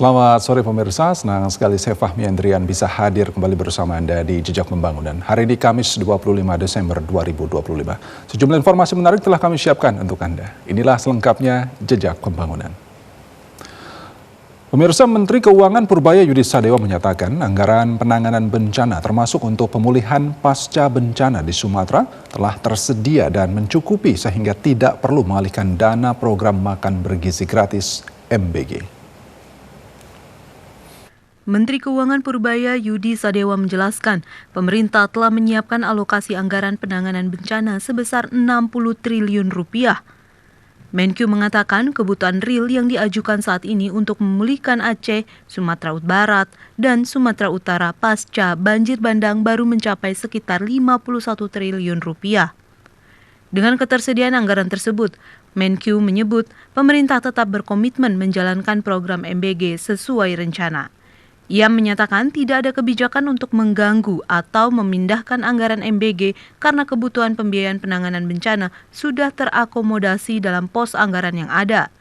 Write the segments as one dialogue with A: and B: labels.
A: Selamat sore pemirsa, senang sekali saya Fahmi Andrian bisa hadir kembali bersama Anda di Jejak Pembangunan. Hari ini Kamis 25 Desember 2025. Sejumlah informasi menarik telah kami siapkan untuk Anda. Inilah selengkapnya Jejak Pembangunan. Pemirsa, Menteri Keuangan Purbaya Yudi Sadewa menyatakan anggaran penanganan bencana termasuk untuk pemulihan pasca bencana di Sumatera telah tersedia dan mencukupi sehingga tidak perlu mengalihkan dana program makan bergizi gratis MBG.
B: Menteri Keuangan Purbaya Yudi Sadewa menjelaskan, pemerintah telah menyiapkan alokasi anggaran penanganan bencana sebesar 60 triliun rupiah. Menkyu mengatakan kebutuhan real yang diajukan saat ini untuk memulihkan Aceh, Sumatera Barat, dan Sumatera Utara pasca banjir bandang baru mencapai sekitar 51 triliun rupiah. Dengan ketersediaan anggaran tersebut, Menkyu menyebut pemerintah tetap berkomitmen menjalankan program MBG sesuai rencana. Ia menyatakan tidak ada kebijakan untuk mengganggu atau memindahkan anggaran MBG karena kebutuhan pembiayaan penanganan bencana sudah terakomodasi dalam pos anggaran yang ada.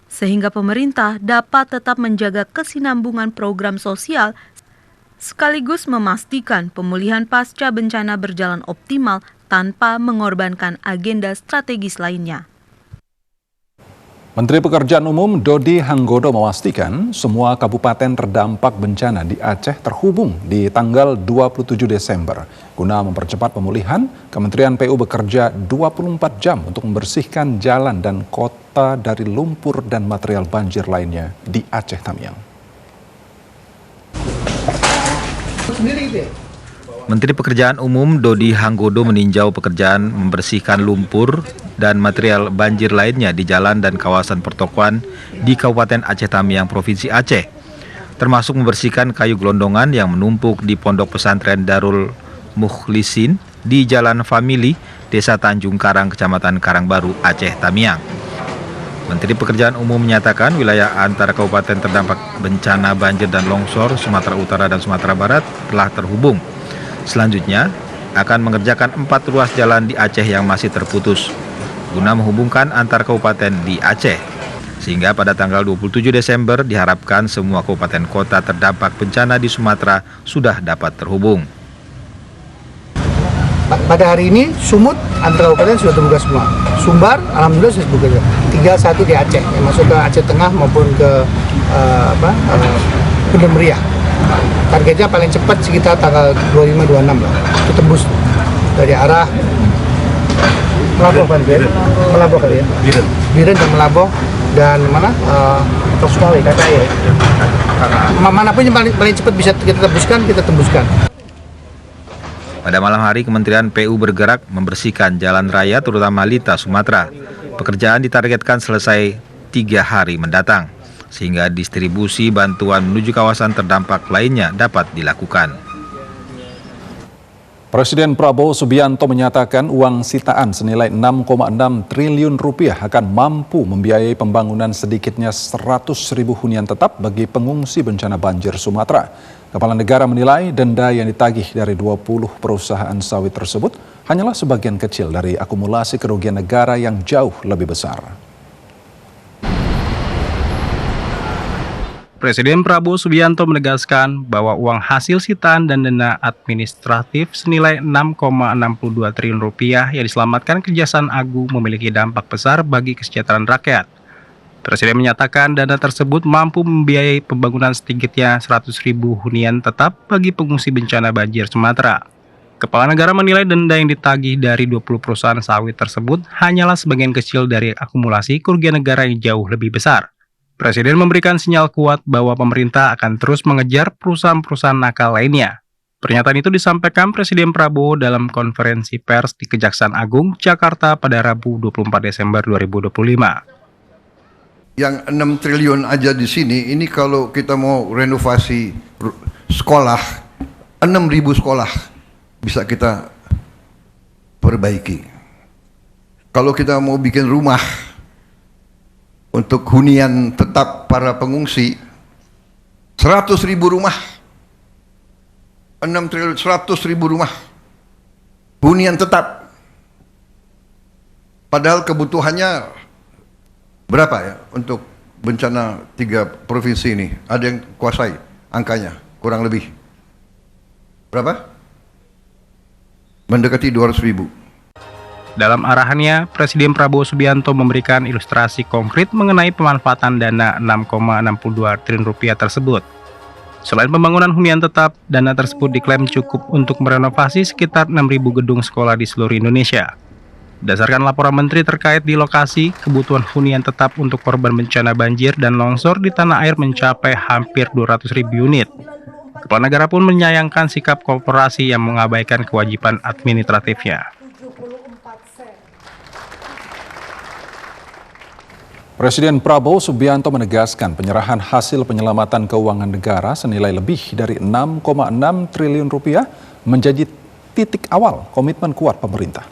B: Sehingga pemerintah dapat tetap menjaga kesinambungan program sosial sekaligus memastikan pemulihan pasca bencana berjalan optimal tanpa mengorbankan agenda strategis lainnya.
A: Menteri Pekerjaan Umum Dodi Hanggodo memastikan semua kabupaten terdampak bencana di Aceh terhubung di tanggal 27 Desember. Guna mempercepat pemulihan, Kementerian PU bekerja 24 jam untuk membersihkan jalan dan kota dari lumpur dan material banjir lainnya di Aceh Tamiang.
C: Menteri Pekerjaan Umum Dodi Hanggodo meninjau pekerjaan membersihkan lumpur dan material banjir lainnya di jalan dan kawasan pertokoan di Kabupaten Aceh Tamiang, Provinsi Aceh, termasuk membersihkan kayu gelondongan yang menumpuk di Pondok Pesantren Darul Mukhlisin di Jalan Famili, Desa Tanjung Karang, Kecamatan Karangbaru, Aceh Tamiang. Menteri Pekerjaan Umum menyatakan wilayah antara kabupaten terdampak bencana banjir dan longsor Sumatera Utara dan Sumatera Barat telah terhubung. Selanjutnya, akan mengerjakan 4 ruas jalan di Aceh yang masih terputus, guna menghubungkan antar kabupaten di Aceh. Sehingga pada tanggal 27 Desember diharapkan semua kabupaten kota terdampak bencana di Sumatera sudah dapat terhubung.
D: Pada hari ini, Sumut antar kabupaten sudah terbuka semua. Sumbar, alhamdulillah sudah terbuka juga. Tinggal satu di Aceh, yang masuk ke Aceh Tengah maupun ke Bendungan Meriah. Targetnya paling cepat sekitar tanggal 25-26 lah. Itu tembus dari arah Melaboh kali ya. Biren dan Melaboh dan mana? Toskawi, KKI. Manapun yang paling cepat bisa kita tembuskan.
C: Pada malam hari, Kementerian PU bergerak membersihkan jalan raya terutama lintas Sumatera. Pekerjaan ditargetkan selesai 3 hari mendatang, sehingga distribusi bantuan menuju kawasan terdampak lainnya dapat dilakukan.
A: Presiden Prabowo Subianto menyatakan uang sitaan senilai 6,6 triliun rupiah akan mampu membiayai pembangunan sedikitnya 100.000 hunian tetap bagi pengungsi bencana banjir Sumatera. Kepala negara menilai denda yang ditagih dari 20 perusahaan sawit tersebut hanyalah sebagian kecil dari akumulasi kerugian negara yang jauh lebih besar.
E: Presiden Prabowo Subianto menegaskan bahwa uang hasil sitaan dan dana administratif senilai 6,62 triliun rupiah yang diselamatkan Kejaksaan Agung memiliki dampak besar bagi kesejahteraan rakyat. Presiden menyatakan dana tersebut mampu membiayai pembangunan sedikitnya 100.000 hunian tetap bagi pengungsi bencana banjir Sumatera. Kepala negara menilai denda yang ditagih dari 20 perusahaan sawit tersebut hanyalah sebagian kecil dari akumulasi kerugian negara yang jauh lebih besar. Presiden memberikan sinyal kuat bahwa pemerintah akan terus mengejar perusahaan-perusahaan nakal lainnya. Pernyataan itu disampaikan Presiden Prabowo dalam konferensi pers di Kejaksaan Agung, Jakarta pada Rabu 24 Desember 2025.
F: Yang 6 triliun aja di sini, ini kalau kita mau renovasi sekolah, 6.000 sekolah bisa kita perbaiki. Kalau kita mau bikin rumah untuk hunian tetap para pengungsi, 100.000 rumah, 6 triliun, 100.000 rumah hunian tetap. Padahal kebutuhannya berapa ya untuk bencana 3 provinsi ini? Ada yang kuasai angkanya? Kurang lebih. Berapa? Mendekati 200.000.
E: Dalam arahannya, Presiden Prabowo Subianto memberikan ilustrasi konkret mengenai pemanfaatan dana 6,62 triliun rupiah tersebut. Selain pembangunan hunian tetap, dana tersebut diklaim cukup untuk merenovasi sekitar 6.000 gedung sekolah di seluruh Indonesia. Berdasarkan laporan Menteri terkait di lokasi, kebutuhan hunian tetap untuk korban bencana banjir dan longsor di tanah air mencapai hampir 200.000 unit. Kepala negara pun menyayangkan sikap korporasi yang mengabaikan kewajiban administratifnya.
A: Presiden Prabowo Subianto menegaskan penyerahan hasil penyelamatan keuangan negara senilai lebih dari 6,6 triliun rupiah menjadi titik awal komitmen kuat pemerintah.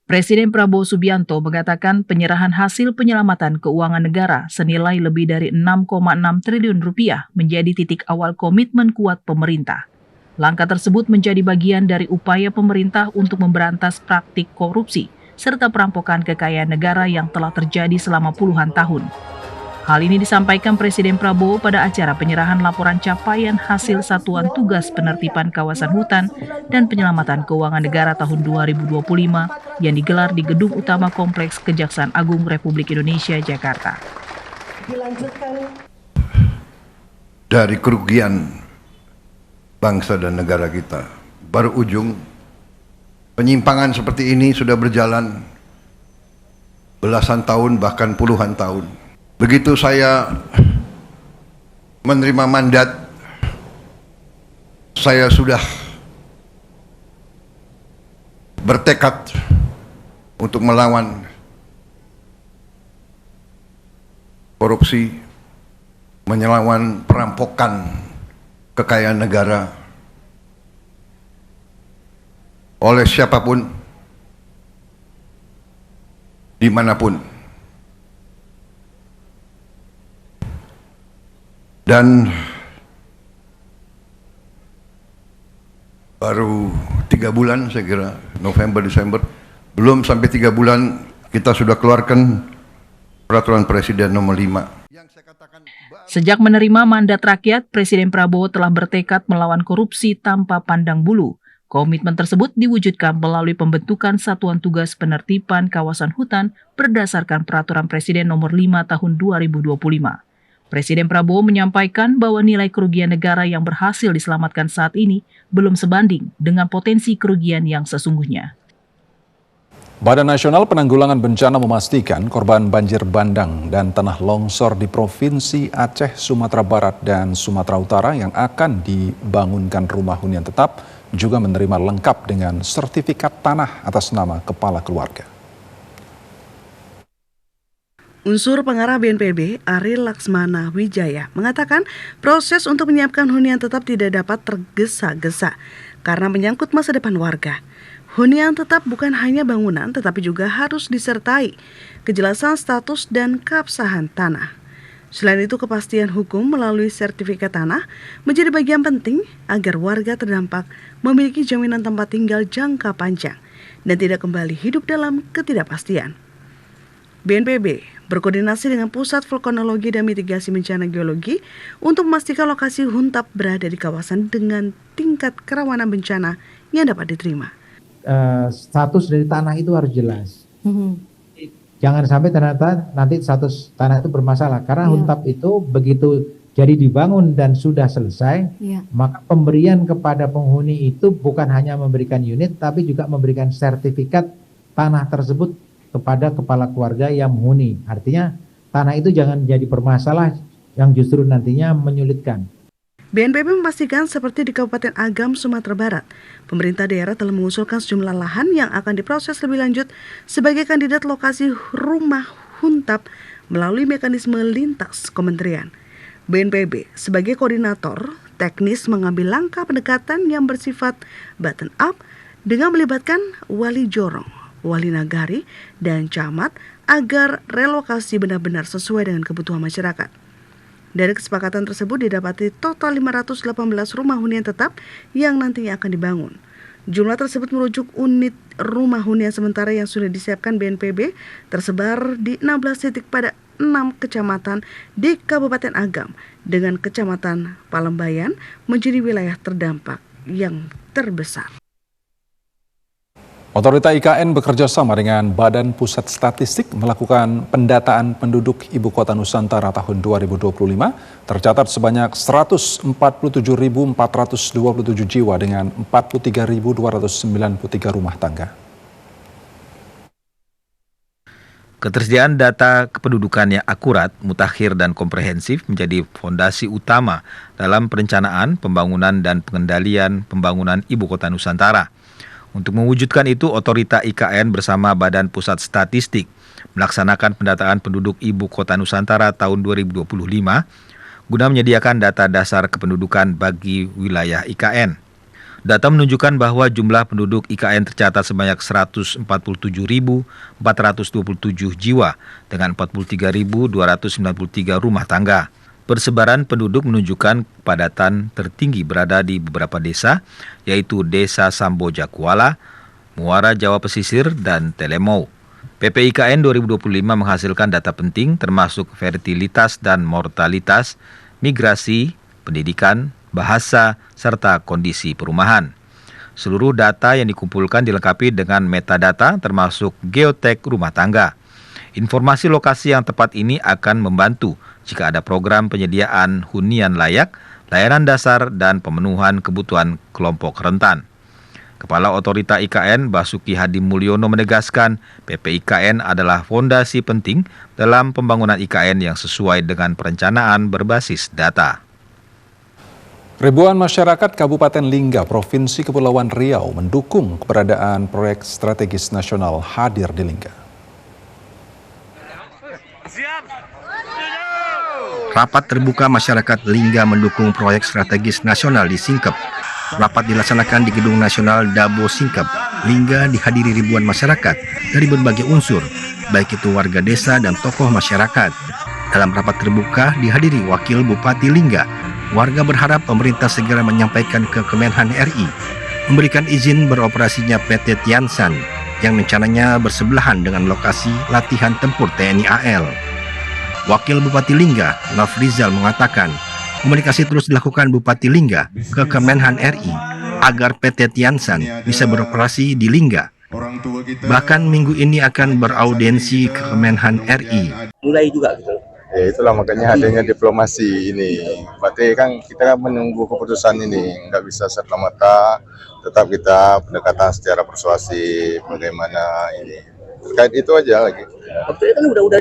G: Presiden Prabowo Subianto mengatakan penyerahan hasil penyelamatan keuangan negara senilai lebih dari 6,6 triliun rupiah menjadi titik awal komitmen kuat pemerintah. Langkah tersebut menjadi bagian dari upaya pemerintah untuk memberantas praktik korupsi serta perampokan kekayaan negara yang telah terjadi selama puluhan tahun. Hal ini disampaikan Presiden Prabowo pada acara penyerahan laporan capaian hasil Satuan Tugas Penertiban Kawasan Hutan dan Penyelamatan Keuangan Negara tahun 2025 yang digelar di Gedung Utama Kompleks Kejaksaan Agung Republik Indonesia, Jakarta.
F: Dari kerugian bangsa dan negara kita, baru ujung. Penyimpangan seperti ini sudah berjalan belasan tahun, bahkan puluhan tahun. Begitu saya menerima mandat, saya sudah bertekad untuk melawan korupsi, melawan perampokan kekayaan negara oleh siapapun, dimanapun. Dan baru 3 bulan saya kira, November, Desember, belum sampai 3 bulan kita sudah keluarkan Peraturan Presiden nomor 5.
G: Sejak menerima mandat rakyat, Presiden Prabowo telah bertekad melawan korupsi tanpa pandang bulu. Komitmen tersebut diwujudkan melalui pembentukan Satuan Tugas Penertiban Kawasan Hutan berdasarkan Peraturan Presiden nomor 5 tahun 2025. Presiden Prabowo menyampaikan bahwa nilai kerugian negara yang berhasil diselamatkan saat ini belum sebanding dengan potensi kerugian yang sesungguhnya.
A: Badan Nasional Penanggulangan Bencana memastikan korban banjir bandang dan tanah longsor di Provinsi Aceh, Sumatera Barat, dan Sumatera Utara yang akan dibangunkan rumah hunian tetap juga menerima lengkap dengan sertifikat tanah atas nama kepala keluarga.
H: Unsur pengarah BNPB, Ariel Laksmana Wijaya, mengatakan proses untuk menyiapkan hunian tetap tidak dapat tergesa-gesa karena menyangkut masa depan warga. Hunian tetap bukan hanya bangunan tetapi juga harus disertai kejelasan status dan keabsahan tanah. Selain itu, kepastian hukum melalui sertifikat tanah menjadi bagian penting agar warga terdampak memiliki jaminan tempat tinggal jangka panjang dan tidak kembali hidup dalam ketidakpastian. BNPB berkoordinasi dengan Pusat Vulkanologi dan Mitigasi Bencana Geologi untuk memastikan lokasi huntap berada di kawasan dengan tingkat kerawanan bencana yang dapat diterima.
I: Status dari tanah itu harus jelas. Jangan sampai ternyata nanti status tanah itu bermasalah karena huntap itu begitu jadi dibangun dan sudah selesai, maka pemberian kepada penghuni itu bukan hanya memberikan unit tapi juga memberikan sertifikat tanah tersebut kepada kepala keluarga yang menghuni. Artinya tanah itu jangan jadi bermasalah yang justru nantinya menyulitkan.
H: BNPB memastikan seperti di Kabupaten Agam, Sumatera Barat, pemerintah daerah telah mengusulkan sejumlah lahan yang akan diproses lebih lanjut sebagai kandidat lokasi rumah huntap melalui mekanisme lintas kementerian. BNPB sebagai koordinator teknis mengambil langkah pendekatan yang bersifat bottom up dengan melibatkan wali jorong, wali nagari, dan camat agar relokasi benar-benar sesuai dengan kebutuhan masyarakat. Dari kesepakatan tersebut didapati total 518 rumah hunian tetap yang nantinya akan dibangun. Jumlah tersebut merujuk unit rumah hunian sementara yang sudah disiapkan BNPB tersebar di 16 titik pada 6 kecamatan di Kabupaten Agam dengan Kecamatan Palembayan menjadi wilayah terdampak yang terbesar.
A: Otorita IKN bekerja sama dengan Badan Pusat Statistik melakukan pendataan penduduk Ibu Kota Nusantara tahun 2025. Tercatat sebanyak 147.427 jiwa dengan 43.293 rumah tangga.
C: Ketersediaan data kependudukan yang akurat, mutakhir, dan komprehensif menjadi fondasi utama dalam perencanaan, pembangunan, dan pengendalian pembangunan Ibu Kota Nusantara. Untuk mewujudkan itu, Otorita IKN bersama Badan Pusat Statistik melaksanakan pendataan penduduk Ibu Kota Nusantara tahun 2025 guna menyediakan data dasar kependudukan bagi wilayah IKN. Data menunjukkan bahwa jumlah penduduk IKN tercatat sebanyak 147.427 jiwa dengan 43.293 rumah tangga. Persebaran penduduk menunjukkan kepadatan tertinggi berada di beberapa desa, yaitu Desa Samboja Kuala, Muara Jawa Pesisir, dan Telemau. PPIKN 2025 menghasilkan data penting termasuk fertilitas dan mortalitas, migrasi, pendidikan, bahasa, serta kondisi perumahan. Seluruh data yang dikumpulkan dilengkapi dengan metadata termasuk geotek rumah tangga. Informasi lokasi yang tepat ini akan membantu jika ada program penyediaan hunian layak, layanan dasar, dan pemenuhan kebutuhan kelompok rentan. Kepala Otorita IKN Basuki Hadi Mulyono menegaskan PPIKN adalah fondasi penting dalam pembangunan IKN yang sesuai dengan perencanaan berbasis data.
A: Ribuan masyarakat Kabupaten Lingga, Provinsi Kepulauan Riau mendukung keberadaan proyek strategis nasional hadir di Lingga.
J: Rapat terbuka masyarakat Lingga mendukung proyek strategis nasional di Singkep. Rapat dilaksanakan di Gedung Nasional Dabo Singkep. Lingga dihadiri ribuan masyarakat dari berbagai unsur, baik itu warga desa dan tokoh masyarakat. Dalam rapat terbuka dihadiri Wakil Bupati Lingga. Warga berharap pemerintah segera menyampaikan ke Kemenhan RI memberikan izin beroperasinya PT Tiansan yang rencananya bersebelahan dengan lokasi latihan tempur TNI AL. Wakil Bupati Lingga, Nafrizal mengatakan, komunikasi terus dilakukan Bupati Lingga ke Kemenhan RI agar PT Tiansan bisa beroperasi di Lingga. Bahkan minggu ini akan beraudiensi ke Kemenhan RI.
K: Mulai juga gitu.
L: Ya itulah makanya adanya diplomasi ini. Berarti kan kita menunggu keputusan ini, nggak bisa serta-merta, tetap kita pendekatan secara persuasif bagaimana ini. Terkait itu aja lagi.
K: Waktu itu kan udah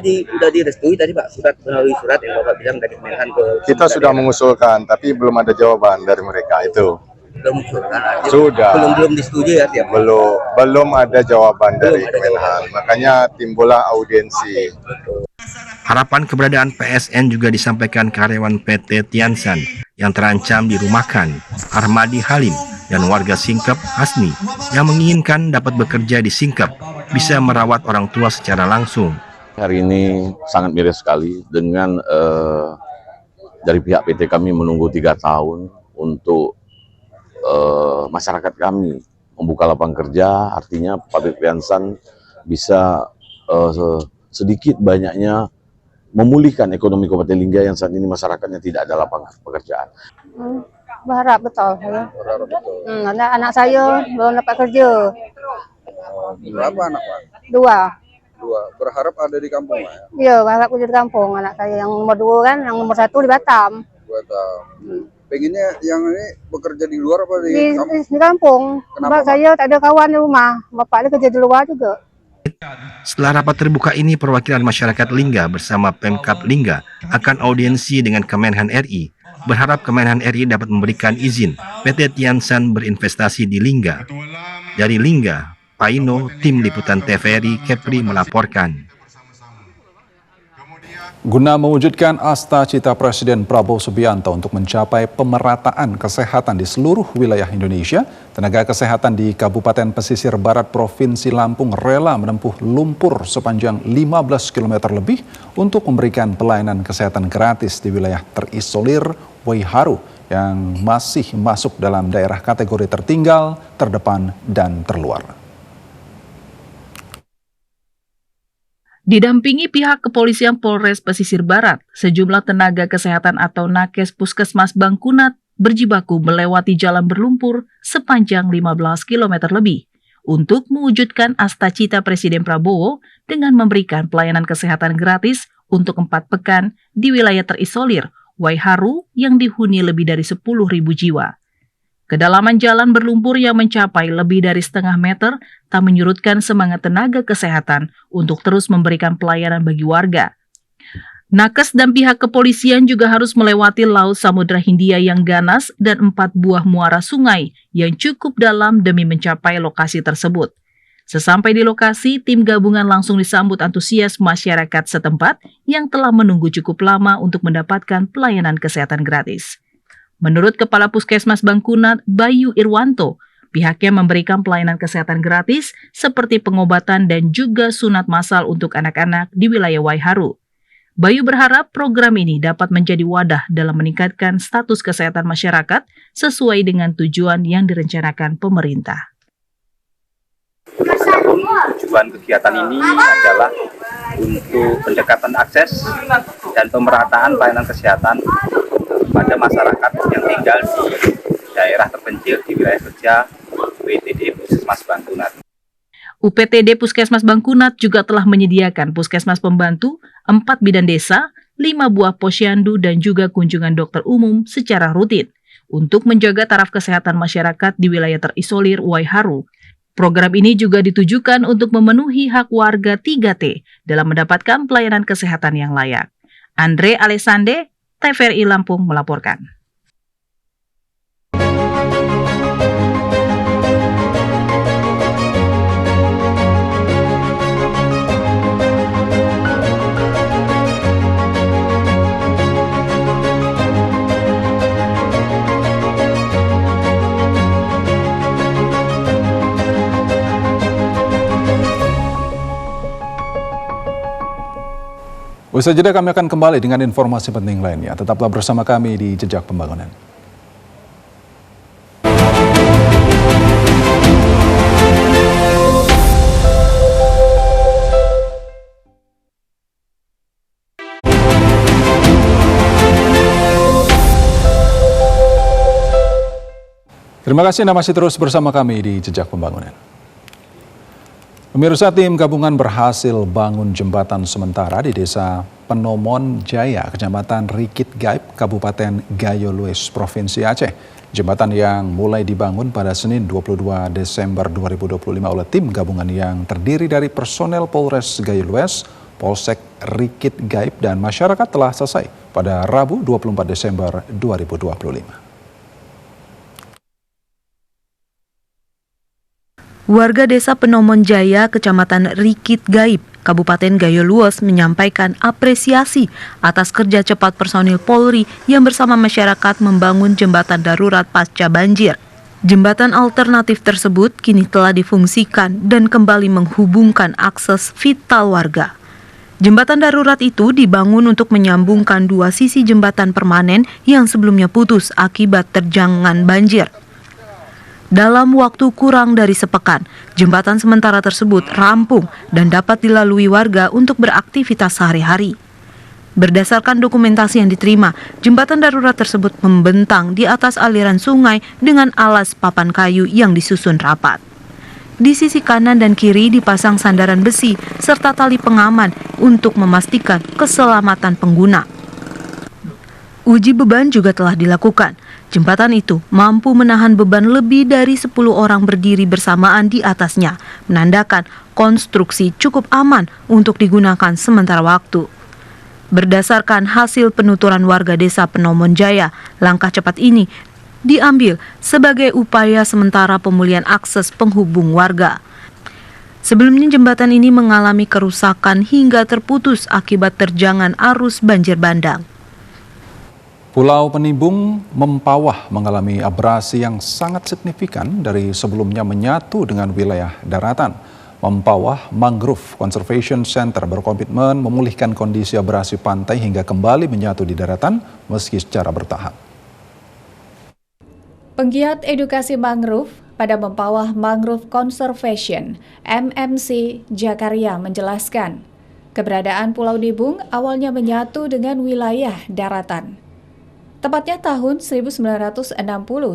K: direstui tadi Pak, melalui surat yang Bapak bilang dari Kemenhan ke.
L: Kita sudah mengusulkan, tapi belum ada jawaban dari mereka itu.
K: Belum mengusulkan.
L: Sudah.
K: Belum disetujui ya tiap.
L: Belum ada jawaban dari Kemenhan. Makanya timbullah audiensi.
J: Harapan keberadaan PSN juga disampaikan karyawan PT Tiansan yang terancam dirumahkan, Armadi Halim, dan warga Singkep, Hasni, yang menginginkan dapat bekerja di Singkep, bisa merawat orang tua secara langsung.
M: Hari ini sangat miris sekali dengan dari pihak PT kami menunggu 3 tahun untuk masyarakat kami membuka lapangan kerja, artinya pabrik Tiansan bisa sedikit banyaknya memulihkan ekonomi Kabupaten Lingga yang saat ini masyarakatnya tidak ada lapangan pekerjaan.
N: Berharap betul. Ya. Anak saya belum dapat kerja.
O: Berapa anak Pak?
N: 2.
O: Berharap ada di kampung ya?
N: Iya, berharap kerja di kampung. Anak saya yang nomor 2 kan, yang nomor 1 di Batam.
O: Pengennya yang ini bekerja di luar apa di kampung?
N: Di kampung.
O: Kenapa,
N: Sebab saya tak ada kawan di rumah. Bapak dia kerja di luar juga.
J: Setelah rapat terbuka ini, perwakilan masyarakat Lingga bersama Pemkab Lingga akan audiensi dengan Kemenhan RI. Berharap Kemenhan RI dapat memberikan izin PT Tiansan berinvestasi di Lingga. Dari Lingga, Paino, tim liputan TVRI Kepri melaporkan.
A: Guna mewujudkan asta-cita Presiden Prabowo Subianto untuk mencapai pemerataan kesehatan di seluruh wilayah Indonesia, tenaga kesehatan di Kabupaten Pesisir Barat Provinsi Lampung rela menempuh lumpur sepanjang 15 km lebih untuk memberikan pelayanan kesehatan gratis di wilayah terisolir Waiharu yang masih masuk dalam daerah kategori tertinggal, terdepan, dan terluar.
G: Didampingi pihak kepolisian Polres Pesisir Barat, sejumlah tenaga kesehatan atau nakes Puskesmas Bangkunat berjibaku melewati jalan berlumpur sepanjang 15 km lebih untuk mewujudkan asta-cita Presiden Prabowo dengan memberikan pelayanan kesehatan gratis untuk 4 pekan di wilayah terisolir Waiharu yang dihuni lebih dari 10.000 jiwa. Kedalaman jalan berlumpur yang mencapai lebih dari setengah meter tak menyurutkan semangat tenaga kesehatan untuk terus memberikan pelayanan bagi warga. Nakes dan pihak kepolisian juga harus melewati Laut Samudra Hindia yang ganas dan 4 buah muara sungai yang cukup dalam demi mencapai lokasi tersebut. Sesampai di lokasi, tim gabungan langsung disambut antusias masyarakat setempat yang telah menunggu cukup lama untuk mendapatkan pelayanan kesehatan gratis. Menurut Kepala Puskesmas Bangkunat, Bayu Irwanto, pihaknya memberikan pelayanan kesehatan gratis seperti pengobatan dan juga sunat massal untuk anak-anak di wilayah Waiharu. Bayu berharap program ini dapat menjadi wadah dalam meningkatkan status kesehatan masyarakat sesuai dengan tujuan yang direncanakan pemerintah.
P: Tujuan kegiatan ini adalah untuk pendekatan akses dan pemerataan pelayanan kesehatan pada masyarakat yang tinggal di daerah terpencil di wilayah kerja UPTD Puskesmas Bangkunat.
G: UPTD Puskesmas Bangkunat juga telah menyediakan puskesmas pembantu, 4 bidan desa, 5 buah posyandu dan juga kunjungan dokter umum secara rutin untuk menjaga taraf kesehatan masyarakat di wilayah terisolir Waiharu. Program ini juga ditujukan untuk memenuhi hak warga 3T dalam mendapatkan pelayanan kesehatan yang layak. Andre Alessande, TVRI Lampung melaporkan.
A: Usai jeda kami akan kembali dengan informasi penting lainnya. Tetaplah bersama kami di Jejak Pembangunan. Terima kasih Anda masih terus bersama kami di Jejak Pembangunan. Pemirsa, tim gabungan berhasil bangun jembatan sementara di Desa Penomon Jaya, Kecamatan Rikit Gaib, Kabupaten Gayo Lues, Provinsi Aceh. Jembatan yang mulai dibangun pada Senin 22 Desember 2025 oleh tim gabungan yang terdiri dari personel Polres Gayo Lues, Polsek Rikit Gaib, dan masyarakat telah selesai pada Rabu 24 Desember 2025.
B: Warga Desa Penomon Jaya, Kecamatan Rikit Gaib, Kabupaten Gayo Lues menyampaikan apresiasi atas kerja cepat personil Polri yang bersama masyarakat membangun jembatan darurat pasca banjir. Jembatan alternatif tersebut kini telah difungsikan dan kembali menghubungkan akses vital warga. Jembatan darurat itu dibangun untuk menyambungkan 2 sisi jembatan permanen yang sebelumnya putus akibat terjangan banjir. Dalam waktu kurang dari sepekan, jembatan sementara tersebut rampung dan dapat dilalui warga untuk beraktivitas sehari-hari. Berdasarkan dokumentasi yang diterima, jembatan darurat tersebut membentang di atas aliran sungai dengan alas papan kayu yang disusun rapat. Di sisi kanan dan kiri dipasang sandaran besi serta tali pengaman untuk memastikan keselamatan pengguna. Uji beban juga telah dilakukan. Jembatan itu mampu menahan beban lebih dari 10 orang berdiri bersamaan di atasnya, menandakan konstruksi cukup aman untuk digunakan sementara waktu. Berdasarkan hasil penuturan warga Desa Penomon Jaya, langkah cepat ini diambil sebagai upaya sementara pemulihan akses penghubung warga. Sebelumnya jembatan ini mengalami kerusakan hingga terputus akibat terjangan arus banjir bandang.
A: Pulau Penimbung, Mempawah mengalami abrasi yang sangat signifikan dari sebelumnya menyatu dengan wilayah daratan. Mempawah Mangrove Conservation Center berkomitmen memulihkan kondisi abrasi pantai hingga kembali menyatu di daratan meski secara bertahap.
Q: Penggiat edukasi mangrove pada Mempawah Mangrove Conservation (MMC) Jakarta menjelaskan, keberadaan Pulau Nibung awalnya menyatu dengan wilayah daratan. Tepatnya tahun 1960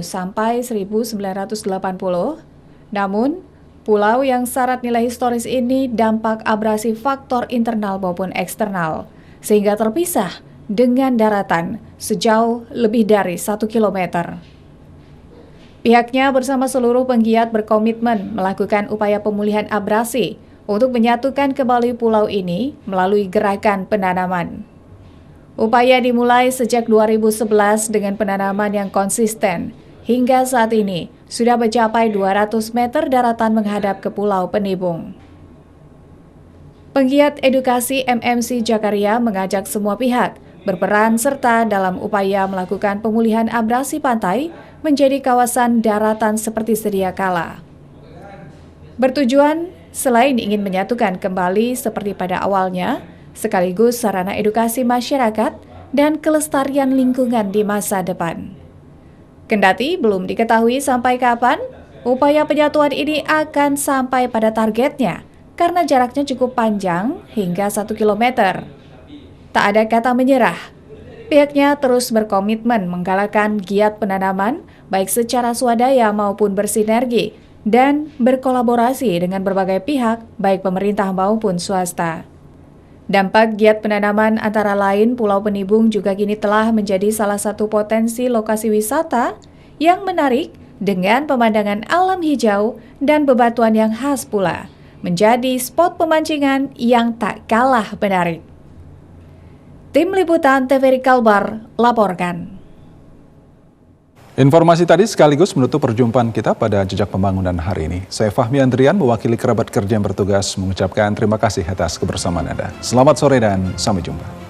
Q: sampai 1980, namun pulau yang syarat nilai historis ini dampak abrasi faktor internal maupun eksternal, sehingga terpisah dengan daratan sejauh lebih dari 1 kilometer. Pihaknya bersama seluruh penggiat berkomitmen melakukan upaya pemulihan abrasi untuk menyatukan kembali pulau ini melalui gerakan penanaman. Upaya dimulai sejak 2011 dengan penanaman yang konsisten. Hingga saat ini sudah mencapai 200 meter daratan menghadap ke Pulau Penibung. Penggiat edukasi MMC Jakarta mengajak semua pihak berperan serta dalam upaya melakukan pemulihan abrasi pantai menjadi kawasan daratan seperti sedia kala. Bertujuan selain ingin menyatukan kembali seperti pada awalnya, sekaligus sarana edukasi masyarakat dan kelestarian lingkungan di masa depan. Kendati belum diketahui sampai kapan, upaya penyatuan ini akan sampai pada targetnya karena jaraknya cukup panjang hingga 1 kilometer. Tak ada kata menyerah. Pihaknya terus berkomitmen menggalakkan giat penanaman baik secara swadaya maupun bersinergi dan berkolaborasi dengan berbagai pihak baik pemerintah maupun swasta. Dampak giat penanaman antara lain Pulau Penibung juga kini telah menjadi salah satu potensi lokasi wisata yang menarik dengan pemandangan alam hijau dan bebatuan yang khas pula, menjadi spot pemancingan yang tak kalah menarik. Tim Liputan TVRI Kalbar laporkan.
A: Informasi tadi sekaligus menutup perjumpaan kita pada Jejak Pembangunan hari ini. Saya Fahmi Andrian mewakili kerabat kerja yang bertugas mengucapkan terima kasih atas kebersamaan Anda. Selamat sore dan sampai jumpa.